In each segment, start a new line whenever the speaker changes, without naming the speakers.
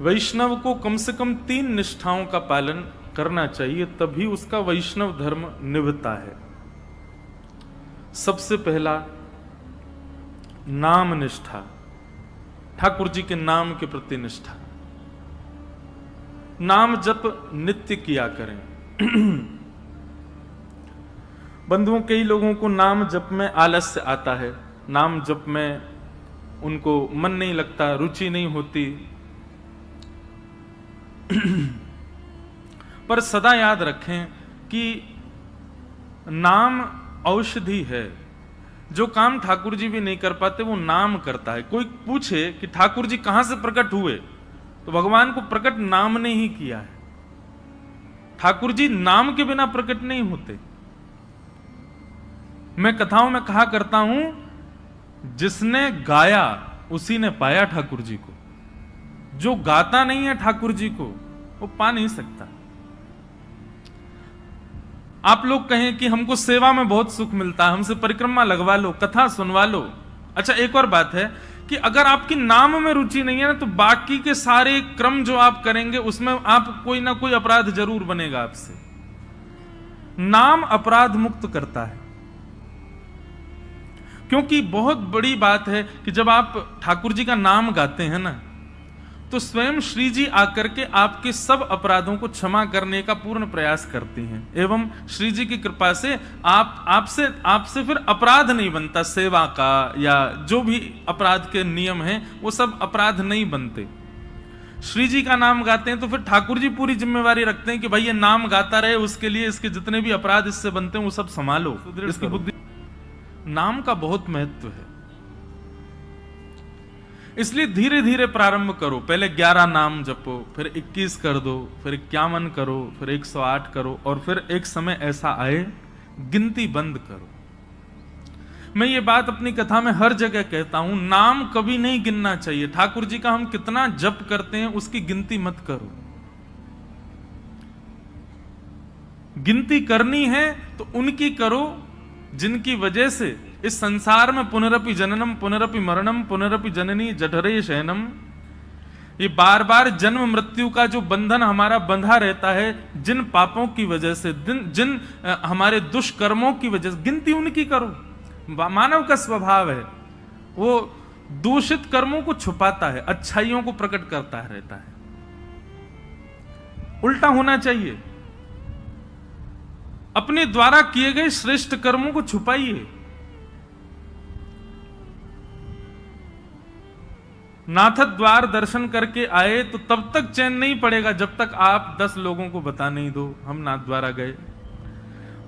वैष्णव को कम से कम 3 निष्ठाओं का पालन करना चाहिए, तभी उसका वैष्णव धर्म निभता है। सबसे पहला नाम निष्ठा, ठाकुर जी के नाम के प्रति निष्ठा। नाम जप नित्य किया करें। बंधुओं, कई लोगों को नाम जप में आलस्य आता है, नाम जप में उनको मन नहीं लगता, रुचि नहीं होती। पर सदा याद रखें कि नाम औषधि है। जो काम ठाकुर जी भी नहीं कर पाते वो नाम करता है। कोई पूछे कि ठाकुर जी कहां से प्रकट हुए, तो भगवान को प्रकट नाम ने ही किया है। ठाकुर जी नाम के बिना प्रकट नहीं होते। मैं कथाओं में कहा करता हूं, जिसने गाया उसी ने पाया ठाकुर जी को। जो गाता नहीं है ठाकुर जी को, वो पा नहीं सकता। आप लोग कहें कि हमको सेवा में बहुत सुख मिलता है, हमसे परिक्रमा लगवा लो, कथा सुनवा लो। अच्छा, एक और बात है कि अगर आपकी नाम में रुचि नहीं है ना, तो बाकी के सारे क्रम जो आप करेंगे उसमें आप कोई ना कोई अपराध जरूर बनेगा आपसे। नाम अपराध मुक्त करता है। क्योंकि बहुत बड़ी बात है कि जब आप ठाकुर जी का नाम गाते हैं ना, तो स्वयं श्री जी आकर के आपके सब अपराधों को क्षमा करने का पूर्ण प्रयास करती हैं। एवं श्री जी की कृपा से आपसे फिर अपराध नहीं बनता, सेवा का या जो भी अपराध के नियम हैं वो सब अपराध नहीं बनते। श्री जी का नाम गाते हैं तो फिर ठाकुर जी पूरी जिम्मेवारी रखते हैं कि भाई ये नाम गाता रहे, उसके लिए इसके जितने भी अपराध इससे बनते हैं वो सब संभालो, इसकी बुद्धि। नाम का बहुत महत्व है, इसलिए धीरे धीरे प्रारंभ करो। पहले 11 नाम जपो, फिर 21 कर दो, फिर 51 करो, फिर 108 करो, और फिर एक समय ऐसा आए गिनती बंद करो। मैं ये बात अपनी कथा में हर जगह कहता हूं, नाम कभी नहीं गिनना चाहिए। ठाकुर जी का हम कितना जप करते हैं उसकी गिनती मत करो। गिनती करनी है तो उनकी करो जिनकी वजह से इस संसार में पुनरपि जननम पुनरपि मरणम पुनरपि जननी जठरे शयनम, ये बार बार जन्म मृत्यु का जो बंधन हमारा बंधा रहता है, जिन पापों की वजह से, जिन हमारे दुष्कर्मों की वजह से, गिनती उनकी करो। मानव का स्वभाव है, वो दूषित कर्मों को छुपाता है, अच्छाइयों को प्रकट करता रहता है। उल्टा होना चाहिए। अपने द्वारा किए गए श्रेष्ठ कर्मों को छुपाइए। नाथ द्वार दर्शन करके आए तो तब तक चैन नहीं पड़ेगा जब तक आप 10 लोगों को बता नहीं दो हम नाथ द्वारा गए।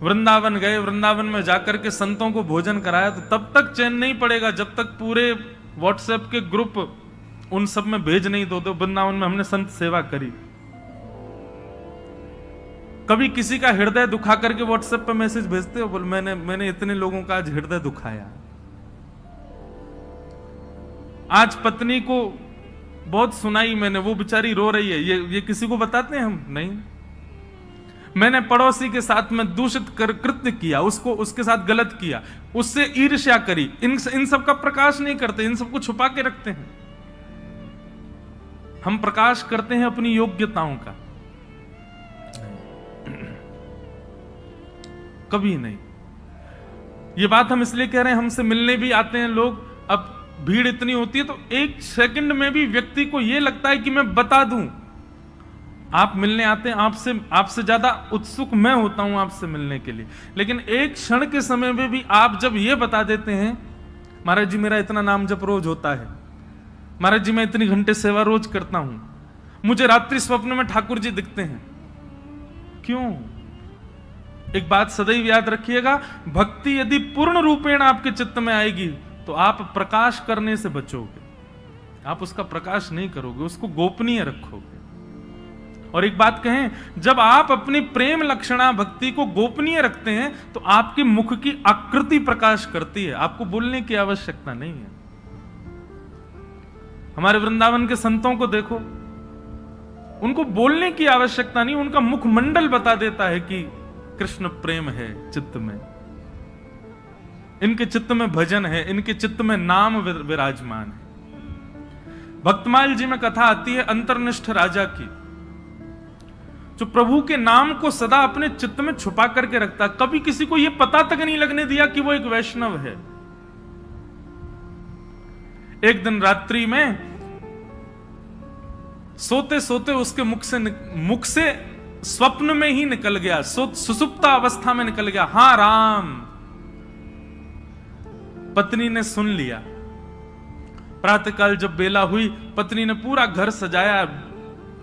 वृंदावन गए, वृंदावन में जाकर के संतों को भोजन कराया तो तब तक चैन नहीं पड़ेगा जब तक पूरे व्हाट्सएप के ग्रुप उन सब में भेज नहीं दो वृंदावन में हमने संत सेवा करी। कभी किसी का हृदय दुखा करके व्हाट्सएप पे मैसेज भेजते हो, बोल मैंने इतने लोगों का आज हृदय दुखाया। आज पत्नी को बहुत सुनाई मैंने, वो बेचारी रो रही है, ये किसी को बताते हैं हम? नहीं। मैंने पड़ोसी के साथ में दूषित कृत्य किया, उसके साथ गलत किया, उससे ईर्ष्या करी। इन सब का प्रकाश नहीं करते, इन सबको छुपा के रखते हैं। हम प्रकाश करते हैं अपनी योग्यताओं का, कभी नहीं। ये बात हम इसलिए कह रहे हैं, हमसे मिलने भी आते हैं लोग, अब भीड़ इतनी होती है तो एक सेकंड में भी व्यक्ति को यह लगता है कि मैं बता दूं। आप मिलने आते हैं, आपसे ज्यादा उत्सुक मैं होता हूं आपसे मिलने के लिए, लेकिन एक क्षण के समय में भी आप जब ये बता देते हैं, महाराज जी मेरा इतना नाम जप रोज होता है, महाराज जी मैं इतनी घंटे सेवा रोज करता हूं, मुझे रात्रि स्वप्न में ठाकुर जी दिखते हैं। क्यों? एक बात सदैव याद रखिएगा, भक्ति यदि पूर्ण रूपेण आपके चित्त में आएगी तो आप प्रकाश करने से बचोगे, आप उसका प्रकाश नहीं करोगे, उसको गोपनीय रखोगे। और एक बात कहें, जब आप अपनी प्रेम लक्षणा भक्ति को गोपनीय रखते हैं तो आपके मुख की आकृति प्रकाश करती है, आपको बोलने की आवश्यकता नहीं है। हमारे वृंदावन के संतों को देखो, उनको बोलने की आवश्यकता नहीं, उनका मुखमंडल बता देता है कि कृष्ण प्रेम है चित्त में, इनके चित्त में भजन है, इनके चित्त में नाम विराजमान है। भक्तमाल जी में कथा आती है अंतर्निष्ठ राजा की, जो प्रभु के नाम को सदा अपने चित्त में छुपा करके रखता, कभी किसी को यह पता तक नहीं लगने दिया कि वो एक वैष्णव है। एक दिन रात्रि में सोते सोते उसके मुख से स्वप्न में ही निकल गया, सुसुप्ता अवस्था में निकल गया, हां राम। पत्नी ने सुन लिया। प्रातःकाल जब बेला हुई, पत्नी ने पूरा घर सजाया,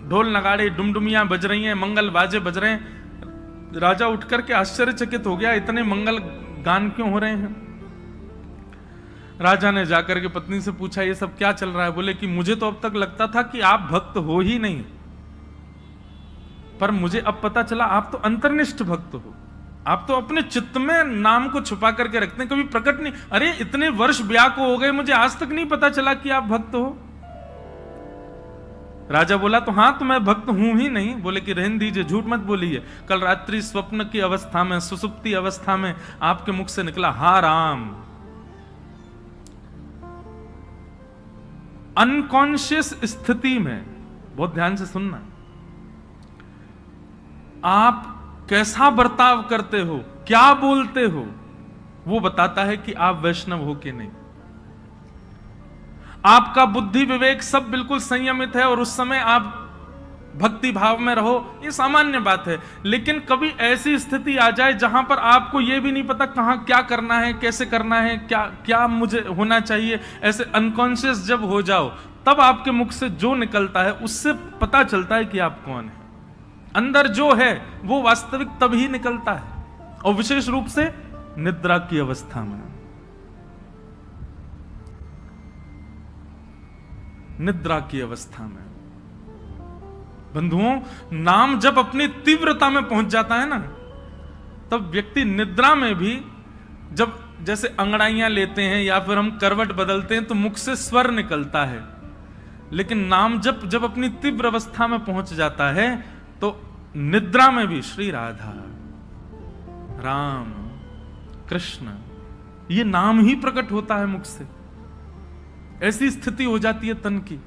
ढोल नगाड़े डुमडुमियां बज रही हैं, मंगल बाजे बज रहे हैं। राजा उठ करके आश्चर्यचकित हो गया, इतने मंगल गान क्यों हो रहे हैं। राजा ने जाकर के पत्नी से पूछा, ये सब क्या चल रहा है। बोले कि मुझे तो अब तक लगता था कि आप भक्त हो ही नहीं, पर मुझे अब पता चला आप तो अंतर्निष्ठ भक्त हो। आप तो अपने चित्त में नाम को छुपा करके रखते हैं, कभी प्रकट नहीं। अरे इतने वर्ष ब्याह को हो गए, मुझे आज तक नहीं पता चला कि आप भक्त हो। राजा बोला, तो हां, तो मैं भक्त हूं ही नहीं। बोले कि रहने दीजिए, झूठ मत बोलिए। कल रात्रि स्वप्न की अवस्था में, सुसुप्ति अवस्था में आपके मुख से निकला हा राम। अनकॉन्शियस स्थिति में, बहुत ध्यान से सुनना, आप कैसा बर्ताव करते हो, क्या बोलते हो, वो बताता है कि आप वैष्णव हो कि नहीं। आपका बुद्धि विवेक सब बिल्कुल संयमित है और उस समय आप भक्ति भाव में रहो, ये सामान्य बात है। लेकिन कभी ऐसी स्थिति आ जाए जहां पर आपको यह भी नहीं पता कहां क्या करना है, कैसे करना है, क्या क्या मुझे होना चाहिए, ऐसे अनकॉन्शियस जब हो जाओ, तब आपके मुख से जो निकलता है उससे पता चलता है कि आप कौन है। अंदर जो है वो वास्तविक तभी निकलता है, और विशेष रूप से निद्रा की अवस्था में। निद्रा की अवस्था में बंधुओं, नाम जब अपनी तीव्रता में पहुंच जाता है ना, तब व्यक्ति निद्रा में भी, जब जैसे अंगड़ाइयां लेते हैं या फिर हम करवट बदलते हैं तो मुख से स्वर निकलता है। लेकिन नाम जब अपनी तीव्र अवस्था में पहुंच जाता है तो निद्रा में भी श्री राधा, राम, कृष्ण, ये नाम ही प्रकट होता है मुख से। ऐसी स्थिति हो जाती है तन की।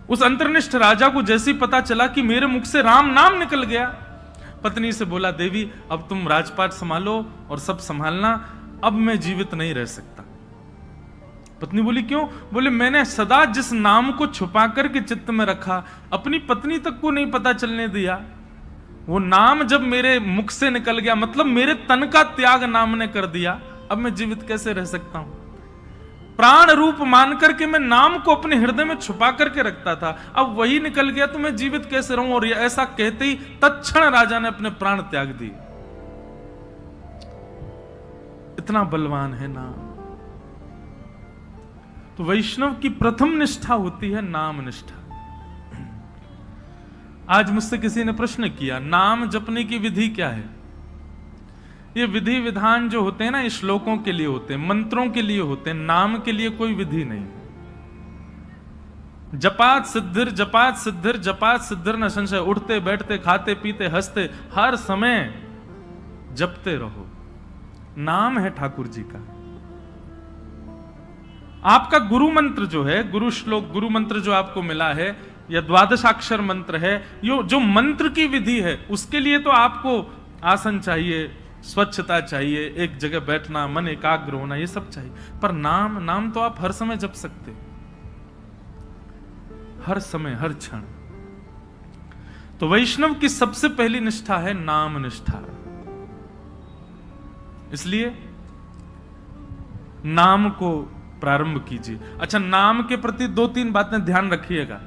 उस अंतर्निष्ठ राजा को जैसे ही पता चला कि मेरे मुख से राम नाम निकल गया, पत्नी से बोला, देवी अब तुम राजपाट संभालो और सब संभालना, अब मैं जीवित नहीं रह सकता। पत्नी बोली, क्यों? बोले, मैंने सदा जिस नाम को छुपा करके चित्त में रखा, अपनी पत्नी तक को नहीं पता चलने दिया, वो नाम जब मेरे मुख से निकल गया, मतलब मेरे तन का त्याग नाम ने कर दिया, अब मैं जीवित कैसे रह सकता हूं। प्राण रूप मान करके मैं नाम को अपने हृदय में छुपा करके रखता था, अब वही निकल गया तो मैं जीवित कैसे रहूं। और ऐसा कहते ही तत्क्षण राजा ने अपने प्राण त्याग दिए। इतना बलवान है नाम। तो वैष्णव की प्रथम निष्ठा होती है नाम निष्ठा। आज मुझसे किसी ने प्रश्न किया, नाम जपने की विधि क्या है? ये विधि विधान जो होते हैं ना, ये श्लोकों के लिए होते हैं, मंत्रों के लिए होते हैं, नाम के लिए कोई विधि नहीं। जपात सिद्धिर जपात सिद्धिर जपात सिद्धिर न संशय। उठते बैठते खाते पीते हंसते हर समय जपते रहो। नाम है ठाकुर जी का। आपका गुरु मंत्र जो है, गुरु श्लोक, गुरु मंत्र जो आपको मिला है, या द्वादशाक्षर मंत्र है, यो जो मंत्र की विधि है, उसके लिए तो आपको आसन चाहिए, स्वच्छता चाहिए, एक जगह बैठना, मन एकाग्र होना, ये सब चाहिए। पर नाम तो आप हर समय जप सकते हो, हर समय, हर क्षण। तो वैष्णव की सबसे पहली निष्ठा है नाम निष्ठा। इसलिए नाम को प्रारंभ कीजिए। अच्छा, नाम के प्रति 2-3 बातें ध्यान रखिएगा।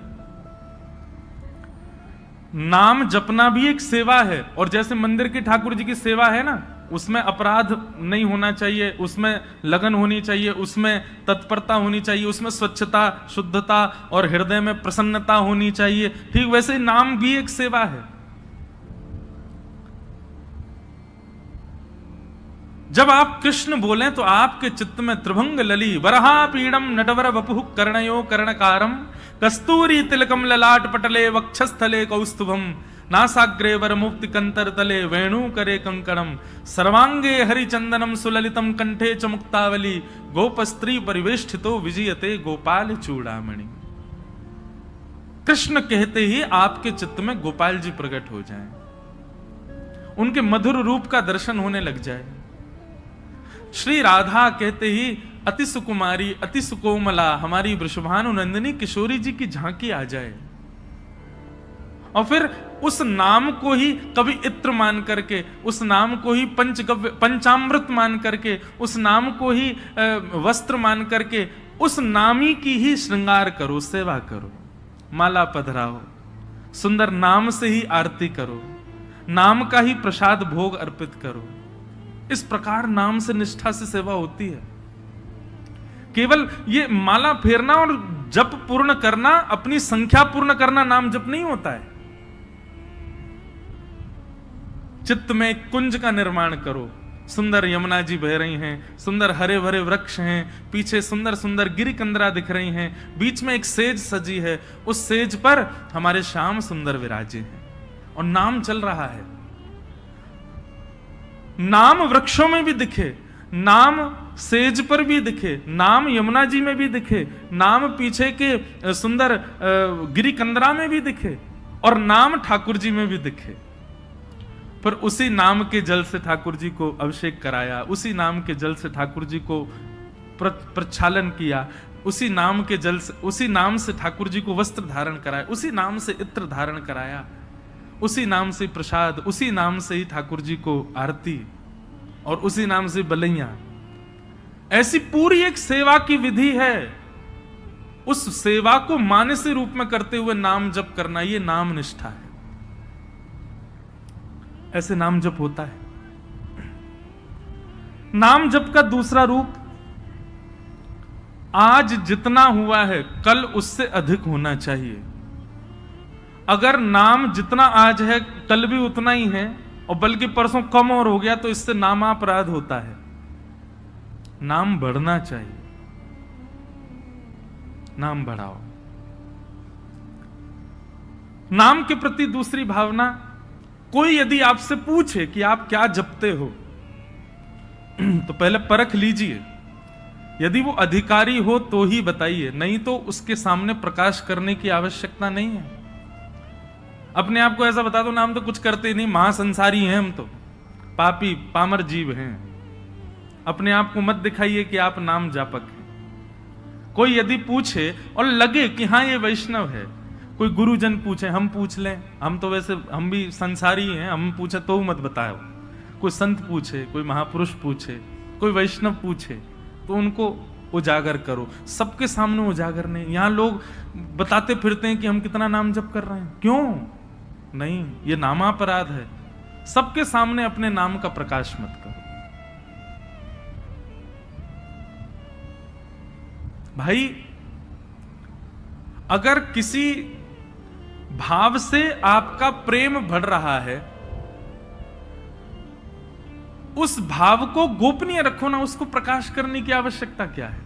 नाम जपना भी एक सेवा है, और जैसे मंदिर की ठाकुर जी की सेवा है ना, उसमें अपराध नहीं होना चाहिए, उसमें लगन होनी चाहिए, उसमें तत्परता होनी चाहिए, उसमें स्वच्छता, शुद्धता और हृदय में प्रसन्नता होनी चाहिए। ठीक वैसे ही नाम भी एक सेवा है। जब आप कृष्ण बोलें तो आपके चित्त में त्रिभंग लली, वरहा पीड़म नटवर वपुः कर्णयो कर्णकारम, कस्तूरी तिलकम ललाट पटले वक्षस्थले कौस्तुभम, नासाग्रे वर मुक्ति कंतर तले वेणु करे कंकणम सर्वांगे हरिचंदनम सुललितम कंठे च मुक्तावली गोप स्त्री परिवेष्टितो विजयते गोपाल चूड़ामणि। कृष्ण कहते ही आपके चित्त में गोपाल जी प्रकट हो जाएं, उनके मधुर रूप का दर्शन होने लग जाए। श्री राधा कहते ही अति सुकुमारी अति सुकोमला हमारी वृषभानु नंदिनी किशोरी जी की झांकी आ जाए, और फिर उस नाम को ही कभी इत्र मान करके, उस नाम को ही पंचगव्य पंचामृत मान करके, उस नाम को ही वस्त्र मान करके, उस नामी की ही श्रृंगार करो, सेवा करो, माला पधराओ, सुंदर नाम से ही आरती करो, नाम का ही प्रसाद भोग अर्पित करो। इस प्रकार नाम से निष्ठा से सेवा होती है। केवल ये माला फेरना और जप पूर्ण करना, अपनी संख्या पूर्ण करना नाम जप नहीं होता है। चित्त में एक कुंज का निर्माण करो, सुंदर यमुना जी बह रही हैं, सुंदर हरे भरे वृक्ष हैं, पीछे सुंदर सुंदर गिरिकंदरा दिख रही हैं, बीच में एक सेज सजी है, उस सेज पर हमारे श्याम सुंदर विराजे हैं और नाम चल रहा है। नाम वृक्षों में भी दिखे, नाम सेज पर भी दिखे, नाम यमुना जी में भी दिखे, नाम पीछे के सुंदर गिरिकंदरा में भी दिखे, और नाम ठाकुर जी में भी दिखे। पर उसी नाम के जल से ठाकुर जी को अभिषेक कराया, उसी नाम के जल से ठाकुर जी को प्रक्षालन किया, उसी नाम के जल से, उसी नाम से ठाकुर जी को वस्त्र धारण कराया, उसी नाम से इत्र धारण कराया, उसी नाम से प्रसाद, उसी नाम से ही ठाकुर जी को आरती, और उसी नाम से बलैया। ऐसी पूरी एक सेवा की विधि है। उस सेवा को मानसी रूप में करते हुए नाम जप करना, यह नाम निष्ठा है। ऐसे नाम जप होता है। नाम जप का दूसरा रूप, आज जितना हुआ है कल उससे अधिक होना चाहिए। अगर नाम जितना आज है कल भी उतना ही है, और बल्कि परसों कम और हो गया, तो इससे नामापराध होता है। नाम बढ़ना चाहिए, नाम बढ़ाओ। नाम के प्रति दूसरी भावना, कोई यदि आपसे पूछे कि आप क्या जपते हो, तो पहले परख लीजिए। यदि वो अधिकारी हो तो ही बताइए, नहीं तो उसके सामने प्रकाश करने की आवश्यकता नहीं है। अपने आप को ऐसा बता दो, नाम तो कुछ करते ही नहीं, महासंसारी हैं हम, तो पापी पामर जीव हैं। अपने आप को मत दिखाइए कि आप नाम जापक हैं। कोई यदि पूछे और लगे कि हाँ ये वैष्णव है, कोई गुरुजन पूछे, हम पूछ लें, हम तो वैसे हम भी संसारी हैं, हम पूछे तो मत बताओ। कोई संत पूछे, कोई महापुरुष पूछे, कोई वैष्णव पूछे, तो उनको उजागर करो। सबके सामने उजागर नहीं। यहां लोग बताते फिरते हैं कि हम कितना नाम जप कर रहे हैं, क्यों नहीं, ये नामापराध है। सबके सामने अपने नाम का प्रकाश मत करो। भाई, अगर किसी भाव से आपका प्रेम बढ़ रहा है, उस भाव को गोपनीय रखो ना, उसको प्रकाश करने की आवश्यकता क्या है।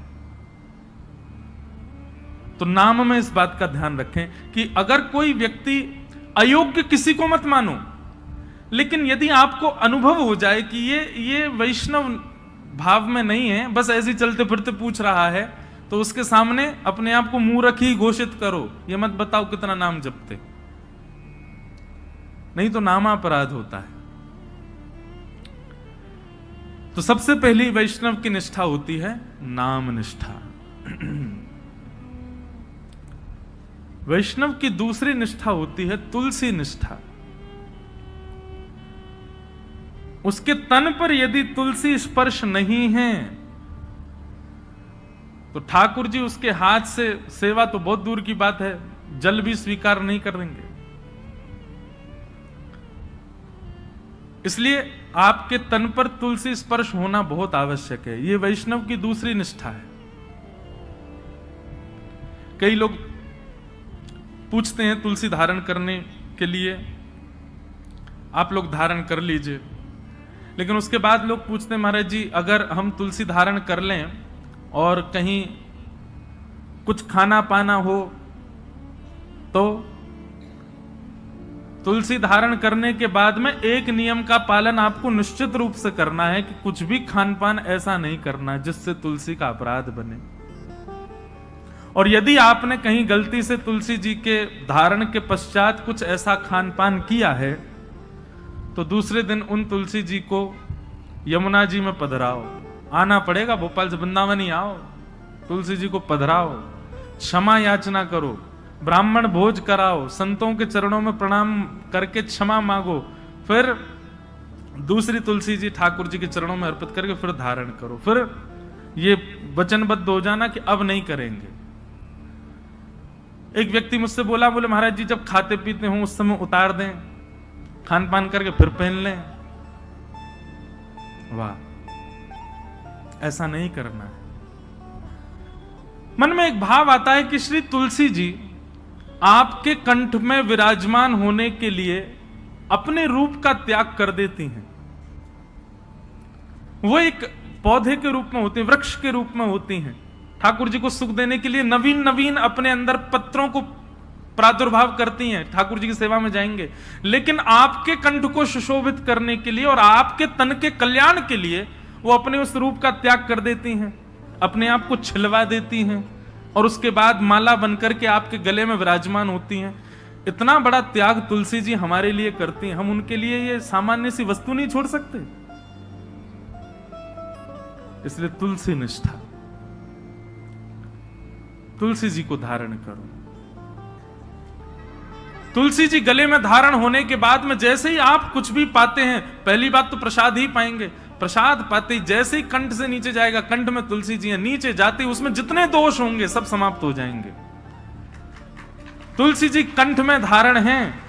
तो नाम में इस बात का ध्यान रखें कि अगर कोई व्यक्ति अयोग्य, किसी को मत मानो, लेकिन यदि आपको अनुभव हो जाए कि ये वैष्णव भाव में नहीं है, बस ऐसे चलते फिरते पूछ रहा है, तो उसके सामने अपने आप को मूर्ख ही घोषित करो। ये मत बताओ कितना नाम जपते, नहीं तो नामापराध होता है। तो सबसे पहली वैष्णव की निष्ठा होती है नाम निष्ठा। वैष्णव की दूसरी निष्ठा होती है तुलसी निष्ठा। उसके तन पर यदि तुलसी स्पर्श नहीं है, तो ठाकुर जी उसके हाथ से सेवा तो बहुत दूर की बात है, जल भी स्वीकार नहीं करेंगे। इसलिए आपके तन पर तुलसी स्पर्श होना बहुत आवश्यक है। यह वैष्णव की दूसरी निष्ठा है। कई लोग पूछते हैं तुलसी धारण करने के लिए, आप लोग धारण कर लीजिए, लेकिन उसके बाद लोग पूछते हैं महाराज जी, अगर हम तुलसी धारण कर लें और कहीं कुछ खाना पाना हो तो तुलसी धारण करने के बाद में एक नियम का पालन आपको निश्चित रूप से करना है कि कुछ भी खान पान ऐसा नहीं करना जिससे तुलसी का अपराध बने। और यदि आपने कहीं गलती से तुलसी जी के धारण के पश्चात कुछ ऐसा खान पान किया है तो दूसरे दिन उन तुलसी जी को यमुना जी में पधराओ। आना पड़ेगा, भोपाल से वृंदावन ही आओ, तुलसी जी को पधराओ, क्षमा याचना करो, ब्राह्मण भोज कराओ, संतों के चरणों में प्रणाम करके क्षमा मांगो, फिर दूसरी तुलसी जी ठाकुर जी के चरणों में अर्पित करके फिर धारण करो। फिर ये वचनबद्ध हो जाना कि अब नहीं करेंगे। एक व्यक्ति मुझसे बोला, बोले महाराज जी जब खाते पीते हो उस समय उतार दें, खान पान करके फिर पहन लें। वाह, ऐसा नहीं करना है। मन में एक भाव आता है कि श्री तुलसी जी आपके कंठ में विराजमान होने के लिए अपने रूप का त्याग कर देती हैं। वो एक पौधे के रूप में होती हैं, वृक्ष के रूप में होती हैं। ठाकुर जी को सुख देने के लिए नवीन नवीन अपने अंदर पत्रों को प्रादुर्भाव करती हैं, ठाकुर जी की सेवा में जाएंगे। लेकिन आपके कंठ को सुशोभित करने के लिए और आपके तन के कल्याण के लिए वो अपने उस रूप का त्याग कर देती हैं, अपने आप को छिलवा देती हैं और उसके बाद माला बनकर के आपके गले में विराजमान होती हैं। इतना बड़ा त्याग तुलसी जी हमारे लिए करती हैं, हम उनके लिए ये सामान्य सी वस्तु नहीं छोड़ सकते। इसलिए तुलसी निष्ठा, तुलसी जी को धारण करो। तुलसी जी गले में धारण होने के बाद में जैसे ही आप कुछ भी पाते हैं, पहली बात तो प्रसाद ही पाएंगे। प्रसाद पाते ही जैसे ही कंठ से नीचे जाएगा, कंठ में तुलसी जी है, नीचे जाते ही उसमें जितने दोष होंगे सब समाप्त हो जाएंगे। तुलसी जी कंठ में धारण हैं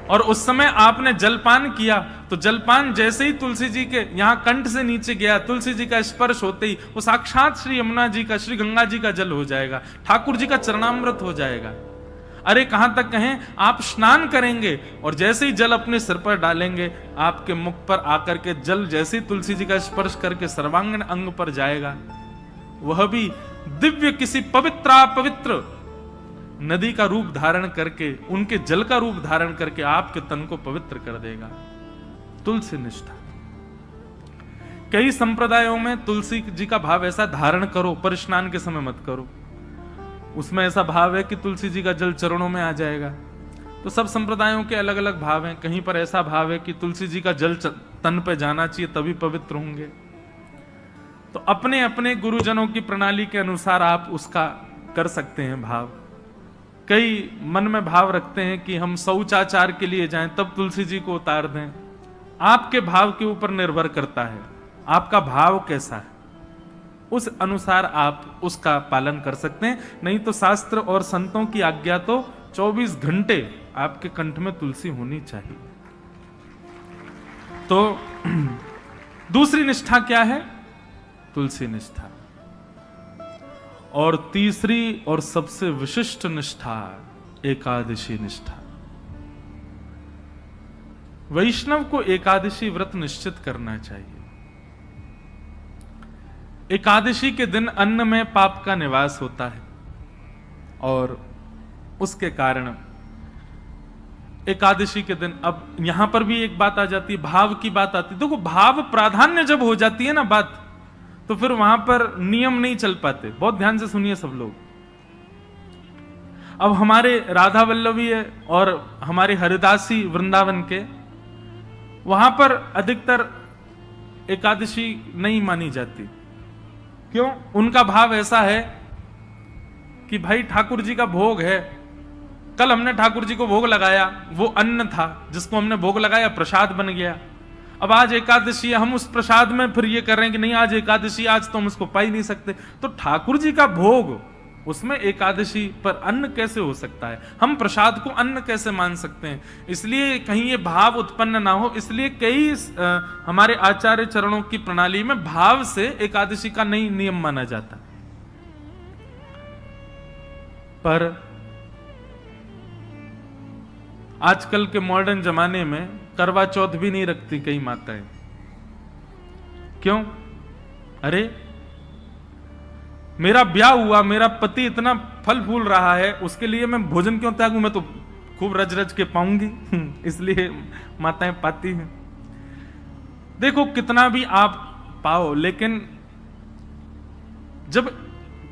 और उस समय आपने जलपान किया तो जलपान जैसे ही तुलसी जी के यहां कंठ से नीचे गया, तुलसी जी का स्पर्श होते ही वो साक्षात श्री यमुना जी का, श्री गंगा जी का जल हो जाएगा, ठाकुर जी का चरणामृत हो जाएगा। अरे कहां तक कहें, आप स्नान करेंगे और जैसे ही जल अपने सिर पर डालेंगे, आपके मुख पर आकर के जल जैसे ही तुलसी जी का स्पर्श करके सर्वांगीण अंग पर जाएगा, वह भी दिव्य किसी पवित्र नदी का रूप धारण करके, उनके जल का रूप धारण करके आपके तन को पवित्र कर देगा। तुलसी निष्ठा। कई संप्रदायों में तुलसी जी का भाव ऐसा, धारण करो पर स्नान के समय मत करो। उसमें ऐसा भाव है कि तुलसी जी का जल चरणों में आ जाएगा। तो सब संप्रदायों के अलग अलग भाव हैं। कहीं पर ऐसा भाव है कि तुलसी जी का जल तन पे जाना चाहिए तभी पवित्र होंगे। तो अपने अपने गुरुजनों की प्रणाली के अनुसार आप उसका कर सकते हैं भाव। कई मन में भाव रखते हैं कि हम शौचाचार के लिए जाएं तब तुलसी जी को उतार दें। आपके भाव के ऊपर निर्भर करता है, आपका भाव कैसा है, उस अनुसार आप उसका पालन कर सकते हैं। नहीं तो शास्त्र और संतों की आज्ञा तो 24 घंटे आपके कंठ में तुलसी होनी चाहिए। तो दूसरी निष्ठा क्या है? तुलसी निष्ठा। और तीसरी और सबसे विशिष्ट निष्ठा एकादशी निष्ठा। वैष्णव को एकादशी व्रत निश्चित करना चाहिए। एकादशी के दिन अन्न में पाप का निवास होता है और उसके कारण एकादशी के दिन, अब यहां पर भी एक बात आ जाती है, भाव की बात आती है। देखो, भाव प्राधान्य जब हो जाती है ना बात, तो फिर वहां पर नियम नहीं चल पाते। बहुत ध्यान से सुनिए सब लोग। अब हमारे राधा वल्लभी है और हमारे हरिदासी वृंदावन के, वहां पर अधिकतर एकादशी नहीं मानी जाती। क्यों? उनका भाव ऐसा है कि भाई ठाकुर जी का भोग है, कल हमने ठाकुर जी को भोग लगाया, वो अन्न था जिसको हमने भोग लगाया, प्रसाद बन गया। अब आज एकादशी है, हम उस प्रसाद में फिर ये कर रहे हैं कि नहीं आज एकादशी, आज तो हम उसको पा ही नहीं सकते। तो ठाकुर जी का भोग, उसमें एकादशी पर अन्न कैसे हो सकता है? हम प्रसाद को अन्न कैसे मान सकते हैं? इसलिए कहीं ये भाव उत्पन्न ना हो, इसलिए कई हमारे आचार्य चरणों की प्रणाली में भाव से एकादशी का नहीं नियम माना जाता। पर आजकल के मॉडर्न जमाने में करवा चौथ भी नहीं रखती कई माताएं। क्यों? अरे मेरा ब्याह हुआ, मेरा पति इतना फल फूल रहा है, उसके लिए मैं भोजन क्यों त्यागूं? मैं तो खूब रज रज के पाऊंगी इसलिए माताएं पाती हैं। देखो कितना भी आप पाओ, लेकिन जब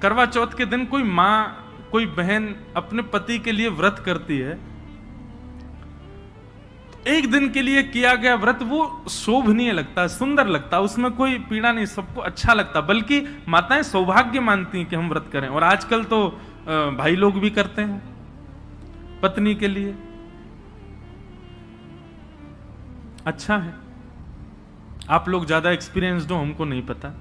करवा चौथ के दिन कोई मां कोई बहन अपने पति के लिए व्रत करती है, एक दिन के लिए किया गया व्रत वो शोभनीय लगता है, सुंदर लगता है, उसमें कोई पीड़ा नहीं, सबको अच्छा लगता, बल्कि माताएं सौभाग्य मानती हैं कि हम व्रत करें। और आजकल तो भाई लोग भी करते हैं पत्नी के लिए। अच्छा है, आप लोग ज्यादा एक्सपीरियंस्ड हो, हमको नहीं पता,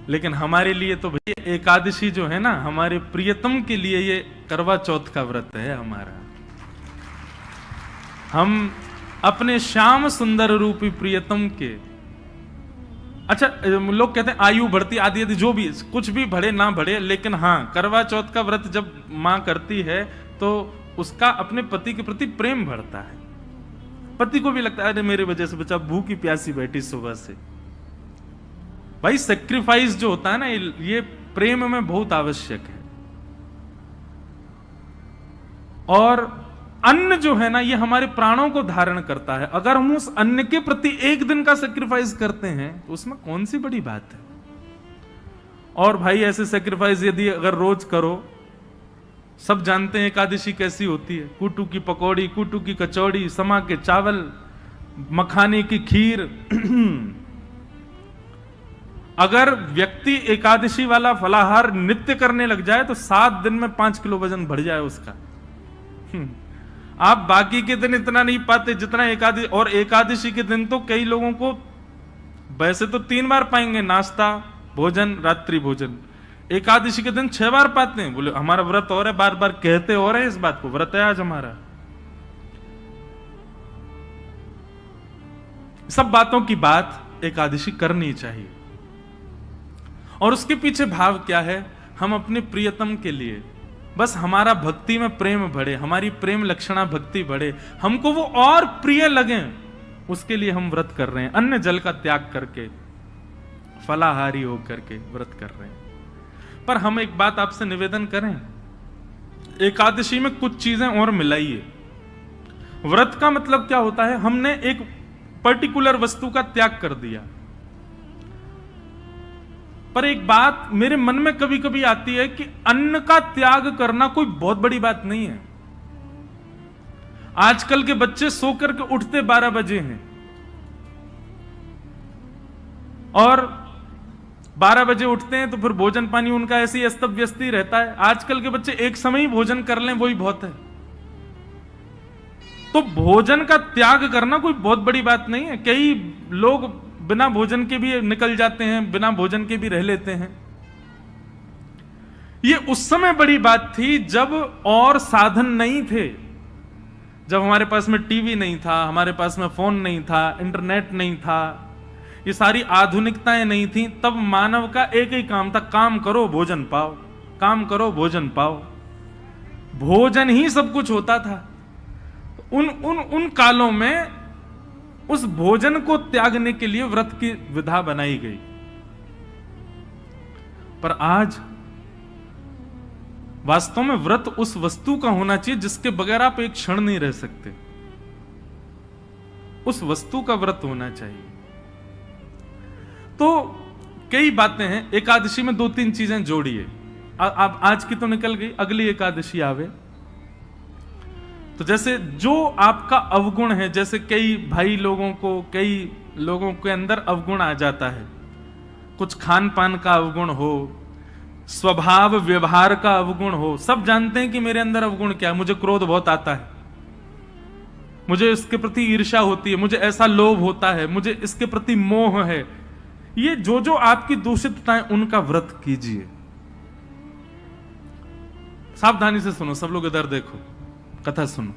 लेकिन हमारे लिए तो भैया एकादशी जो है ना, हमारे प्रियतम के लिए ये करवा चौथ का व्रत है हमारा। हम अपने श्याम सुंदर रूपी प्रियतम के, अच्छा लोग कहते हैं आयु बढ़ती आदि आदि, जो भी कुछ भी बढ़े ना बढ़े, लेकिन हाँ करवा चौथ का व्रत जब मां करती है तो उसका अपने पति के प्रति प्रेम बढ़ता है। पति को भी लगता है अरे मेरी वजह से बच्चा भूखी प्यासी बैठी सुबह से। भाई सेक्रीफाइस जो होता है ना, ये प्रेम में बहुत आवश्यक है। और अन्न जो है ना, ये हमारे प्राणों को धारण करता है। अगर हम उस अन्न के प्रति एक दिन का सेक्रीफाइस करते हैं तो उसमें कौन सी बड़ी बात है। और भाई ऐसे सेक्रीफाइस यदि अगर रोज करो, सब जानते हैं एकादशी कैसी होती है, कूटू की पकौड़ी, कूटू की कचौड़ी, समा के चावल, मखाने की खीर अगर व्यक्ति एकादशी वाला फलाहार नित्य करने लग जाए तो 7 दिन में 5 किलो वजन बढ़ जाए उसका। आप बाकी के दिन इतना नहीं पाते जितना एकादशी, और एकादशी के दिन तो कई लोगों को वैसे तो 3 बार पाएंगे, नाश्ता, भोजन, रात्रि भोजन। एकादशी के दिन 6 बार पाते हैं। बोले हमारा व्रत और है, बार बार कहते और है इस बात को, व्रत है आज हमारा। सब बातों की बात एकादशी करनी चाहिए। और उसके पीछे भाव क्या है, हम अपने प्रियतम के लिए बस हमारा भक्ति में प्रेम बढ़े, हमारी प्रेम लक्षणा भक्ति बढ़े, हमको वो और प्रिय लगे, उसके लिए हम व्रत कर रहे हैं। अन्न जल का त्याग करके, फलाहारी होकर के व्रत कर रहे हैं। पर हम एक बात आपसे निवेदन करें, एकादशी में कुछ चीजें और मिलाइए। व्रत का मतलब क्या होता है, हमने एक पर्टिकुलर वस्तु का त्याग कर दिया। पर एक बात मेरे मन में कभी कभी आती है कि अन्न का त्याग करना कोई बहुत बड़ी बात नहीं है। आजकल के बच्चे सो करके उठते 12 बजे हैं और 12 बजे उठते हैं तो फिर भोजन पानी उनका ऐसे ही अस्त व्यस्त ही रहता है। आजकल के बच्चे एक समय ही भोजन कर लें वही बहुत है। तो भोजन का त्याग करना कोई बहुत बड़ी बात नहीं है। कई लोग बिना भोजन के भी निकल जाते हैं, बिना भोजन के भी रह लेते हैं। ये उस समय बड़ी बात थी जब और साधन नहीं थे, जब हमारे पास में टीवी नहीं था, हमारे पास में फोन नहीं था, इंटरनेट नहीं था, ये सारी आधुनिकताएं नहीं थी। तब मानव का एक ही काम था, काम करो भोजन पाओ, काम करो भोजन पाओ। भोजन ही सब कुछ होता था। उन कालों में उस भोजन को त्यागने के लिए व्रत की विधा बनाई गई। पर आज वास्तव में व्रत उस वस्तु का होना चाहिए जिसके बगैर आप एक क्षण नहीं रह सकते। उस वस्तु का व्रत होना चाहिए। तो कई बातें हैं। एकादशी में 2-3 चीजें जोड़िए। अब आज की तो निकल गई, अगली एकादशी आवे तो जैसे जो आपका अवगुण है, जैसे कई भाई लोगों को, कई लोगों के अंदर अवगुण आ जाता है, कुछ खान पान का अवगुण हो, स्वभाव व्यवहार का अवगुण हो। सब जानते हैं कि मेरे अंदर अवगुण क्या है। मुझे क्रोध बहुत आता है, मुझे इसके प्रति ईर्ष्या होती है, मुझे ऐसा लोभ होता है, मुझे इसके प्रति मोह है। ये जो जो आपकी दूषितताएं, उनका व्रत कीजिए। सावधानी से सुनो, सब लोग इधर देखो, कथा सुनो।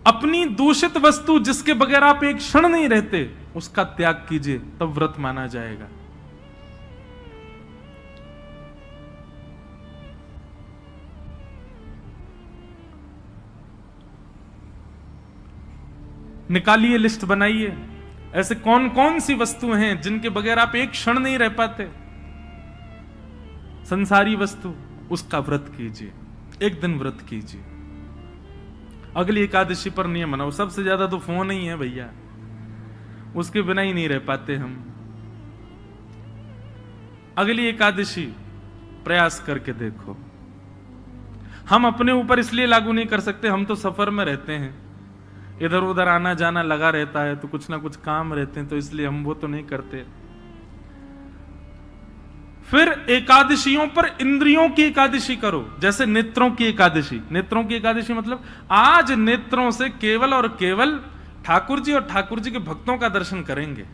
अपनी दूषित वस्तु जिसके बगैर आप एक क्षण नहीं रहते, उसका त्याग कीजिए, तब व्रत माना जाएगा। निकालिए, लिस्ट बनाइए, ऐसे कौन कौन सी वस्तुएं हैं जिनके बगैर आप एक क्षण नहीं रह पाते। संसारी वस्तु, उसका व्रत कीजिए, एक दिन व्रत कीजिए। अगली एकादशी पर नियम बनाओ। सबसे ज्यादा तो फोन ही है भैया, उसके बिना ही नहीं रह पाते हम। अगली एकादशी प्रयास करके देखो। हम अपने ऊपर इसलिए लागू नहीं कर सकते, हम तो सफर में रहते हैं, इधर उधर आना जाना लगा रहता है, तो कुछ ना कुछ काम रहते हैं, तो इसलिए हम वो तो नहीं करते। फिर एकादशियों पर इंद्रियों की एकादशी करो, जैसे नेत्रों की एकादशी। नेत्रों की एकादशी मतलब आज नेत्रों से केवल और केवल ठाकुर जी और ठाकुर जी के भक्तों का दर्शन करेंगे।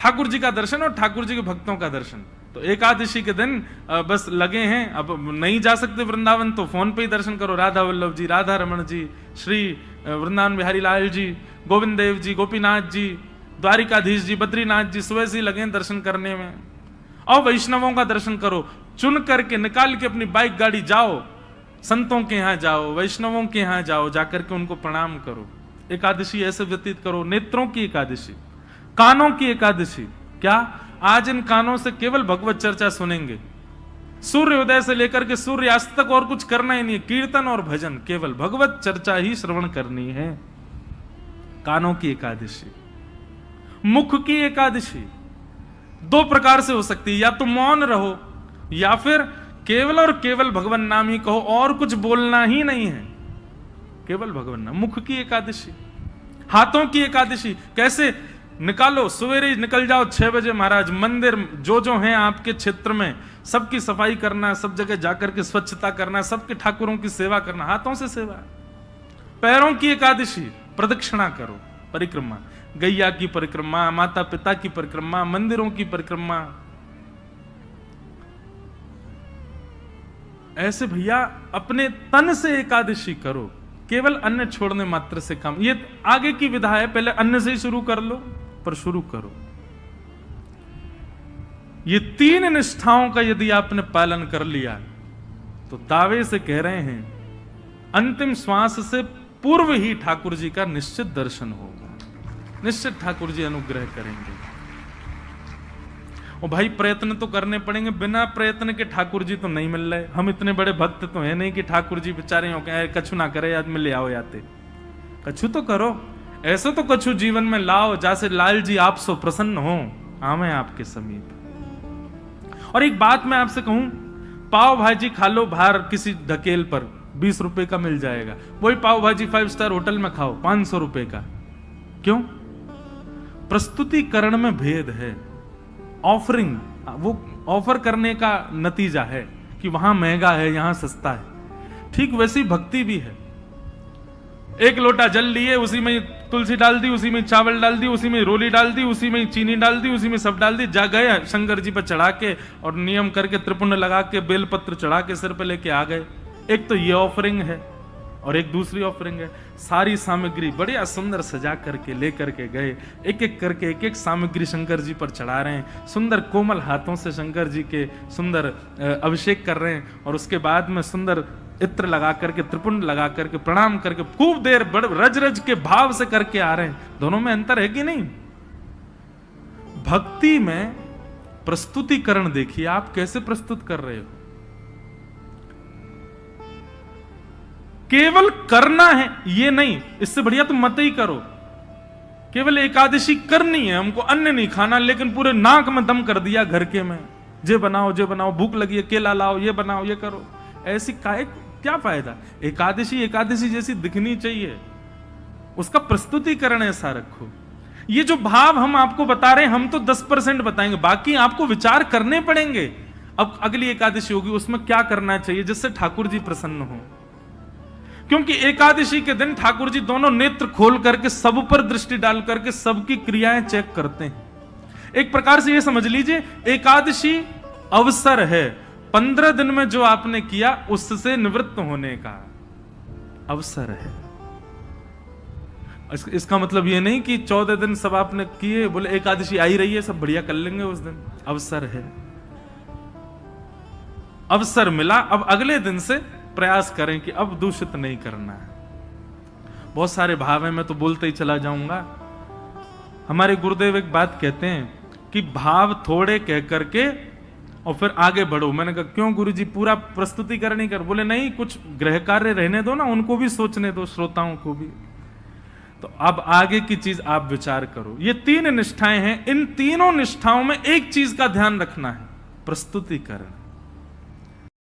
ठाकुर जी का दर्शन और ठाकुर जी के भक्तों का दर्शन। तो एकादशी के दिन बस लगे हैं, अब नहीं जा सकते वृंदावन तो फोन पे ही दर्शन करो। राधा वल्लभ जी, राधा रमन जी, श्री वृंदावन बिहारी लाल जी, गोविंद देव जी, गोपीनाथ जी, द्वारिकाधीश जी, बद्रीनाथ जी, सुबह से लगे दर्शन करने में। और वैष्णवों का दर्शन करो, चुन करके निकाल के अपनी बाइक गाड़ी जाओ, संतों के यहां जाओ, वैष्णवों के यहां जाओ, जाकर के उनको प्रणाम करो। एकादशी ऐसे व्यतीत करो। नेत्रों की एकादशी। कानों की एकादशी क्या? आज इन कानों से केवल भगवत चर्चा सुनेंगे। सूर्योदय से लेकर के सूर्यास्त तक और कुछ करना ही नहीं है, कीर्तन और भजन, केवल भगवत चर्चा ही श्रवण करनी है। कानों की एकादशी। मुख की एकादशी दो प्रकार से हो सकती है, या तो मौन रहो या फिर केवल और केवल भगवान नाम ही कहो, और कुछ बोलना ही नहीं है, केवल भगवान नाम। मुख की एकादशी। हाथों की एकादशी कैसे? निकालो, सवेरे निकल जाओ 6 बजे महाराज, मंदिर जो हैं आपके क्षेत्र में सबकी सफाई करना, सब जगह जाकर के स्वच्छता करना, सबके ठाकुरों की सेवा करना, हाथों से सेवा। पैरों की एकादशी, प्रदक्षिणा करो, परिक्रमा, गैया की परिक्रमा, माता पिता की परिक्रमा, मंदिरों की परिक्रमा। ऐसे भैया अपने तन से एकादशी करो, केवल अन्न छोड़ने मात्र से काम। ये आगे की विधा है, पहले अन्न से ही शुरू कर लो, पर शुरू करो। ये 3 निष्ठाओं का यदि आपने पालन कर लिया तो दावे से कह रहे हैं अंतिम श्वास से पूर्व ही ठाकुर जी का निश्चित दर्शन होगा, निश्चित ठाकुर जी अनुग्रह करेंगे। और भाई प्रयत्न तो करने पड़ेंगे, बिना प्रयत्न के ठाकुर जी तो नहीं मिल रहे। हम इतने बड़े भक्त तो है नहीं कि ठाकुर जी बेचारे हो कहे कछु ना करे, आज में ले आओ याते। कछु तो करो, ऐसे तो कछु जीवन में लाओ जैसे लाल जी आप सो प्रसन्न हो, आवे आपके समीप। और एक बात मैं आपसे कहूं, पाव भाजी खा लो बाहर किसी ढकेल पर, 20 रुपए का मिल जाएगा। वही पाव भाजी 5 स्टार होटल में खाओ 500 रुपए का। क्यों? प्रस्तुतिकरण में भेद है। ऑफरिंग, वो ऑफर करने का नतीजा है कि वहां महंगा है, यहां सस्ता है। ठीक वैसी भक्ति भी है। एक लोटा जल लिए, उसी में तुलसी डाल दी, उसी में चावल डाल दी, उसी में रोली डाल दी, उसी में चीनी डाल दी, उसी में सब डाल दी, जा गए शंकर जी पर चढ़ा के और नियम करके त्रिपुंड लगा के बेलपत्र चढ़ा के सिर पे लेके आ गए। एक तो ये ऑफरिंग है और एक दूसरी ऑफरिंग है, सारी सामग्री बढ़िया सुंदर सजा करके लेकर के गए, एक एक करके एक एक सामग्री शंकर जी पर चढ़ा रहे हैं, सुंदर कोमल हाथों से शंकर जी के सुंदर अभिषेक कर रहे हैं, और उसके बाद में सुंदर इत्र लगा करके त्रिपुंड लगा करके प्रणाम करके खूब देर रज रज के भाव से करके आ रहे हैं। दोनों में अंतर है कि नहीं? भक्ति में प्रस्तुतिकरण देखिए आप कैसे प्रस्तुत कर रहे हो। केवल करना है ये नहीं, इससे बढ़िया तुम मत ही करो। केवल एकादशी करनी है, हमको अन्न नहीं खाना, लेकिन पूरे नाक में दम कर दिया घर के में, जे बनाओ जे बनाओ, भूख लगी है केला लाओ, ये बनाओ ये करो। ऐसी काहे क्या फायदा? एकादशी एकादशी जैसी दिखनी चाहिए, उसका प्रस्तुतिकरण ऐसा रखो। ये जो भाव हम आपको बता रहे हैं, हम तो 10% बताएंगे, बाकी आपको विचार करने पड़ेंगे। अब अगली एकादशी होगी, उसमें क्या करना चाहिए जिससे ठाकुर जी प्रसन्न हो। क्योंकि एकादशी के दिन ठाकुर जी दोनों नेत्र खोल करके सब पर दृष्टि डाल करके सबकी क्रियाएं चेक करते हैं। एक प्रकार से ये समझ लीजिए एकादशी अवसर है, 15 दिन में जो आपने किया उससे निवृत्त होने का अवसर है। इसका मतलब ये नहीं कि 14 दिन सब आपने किए, बोले एकादशी आई रही है सब बढ़िया कर लेंगे उस दिन। अवसर है, अवसर मिला, अब अगले दिन से प्रयास करें कि अब दूषित नहीं करना है। बहुत सारे भाव हैं, मैं तो बोलते ही चला जाऊंगा। हमारे गुरुदेव एक बात कहते हैं कि भाव थोड़े कह करके और फिर आगे बढ़ो। मैंने कहा क्यों गुरुजी, पूरा प्रस्तुतिकरण ही कर? बोले नहीं, कुछ गृह कार्य रहने दो ना, उनको भी सोचने दो, श्रोताओं को भी। तो अब आगे की चीज आप विचार करो। ये 3 निष्ठाएं हैं, इन तीनों निष्ठाओं में एक चीज का ध्यान रखना है, प्रस्तुतिकरण।